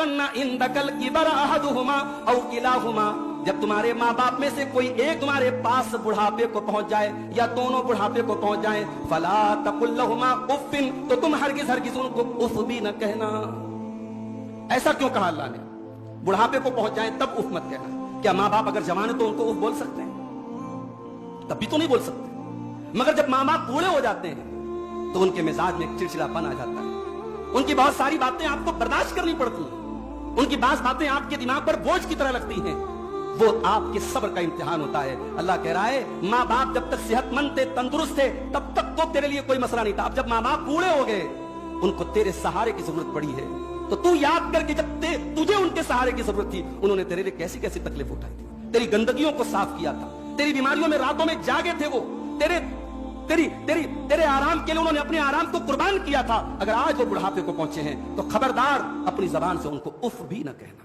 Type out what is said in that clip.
यबलगन्ना इंदकल किबर अहदुहुमा औ किलाहुमा, जब तुम्हारे माँ बाप में से कोई एक तुम्हारे पास बुढ़ापे को पहुंच जाए या दोनों बुढ़ापे को पहुंच जाए, फला तकुल लहुमा उफ्फिन, तो तुम हरगिज हरगिज उनको उफ भी न कहना। ऐसा क्यों कहा अल्लाह ने? बुढ़ापे को पहुंच जाए तब उफ मत कहना। क्या माँ बाप अगर जवान है तो उनको उफ बोल सकते हैं? तब भी तो नहीं बोल सकते। मगर जब माँ बाप बूढ़े हो जाते हैं तो उनके मिजाज में एक चिड़चिड़ापन आ जाता है, उनकी बहुत सारी बातें आपको बर्दाश्त करनी पड़ती हैं, उनकी बातें आपके दिमाग पर बोझ की तरह लगती हैं। वो आपके सब्र का इम्तिहान होता है। अल्लाह कह रहा है माँ बाप जब तक सेहतमंद थे, तंदुरुस्त थे, तब तक तो तेरे लिए कोई मसला नहीं था। अब जब माँ बाप बूढ़े हो गए, उनको तेरे सहारे की जरूरत पड़ी है, तो तू याद करके जब तुझे उनके सहारे की जरूरत थी, उन्होंने तेरे लिए कैसी कैसी तकलीफ उठाई थी, तेरी गंदगियों को साफ किया था, तेरी बीमारियों में रातों में जागे थे, वो तेरे आराम के लिए उन्होंने अपने आराम को कुर्बान किया था। अगर आज वो बुढ़ापे को पहुंचे हैं तो खबरदार अपनी जबान से उनको उफ भी न कहना।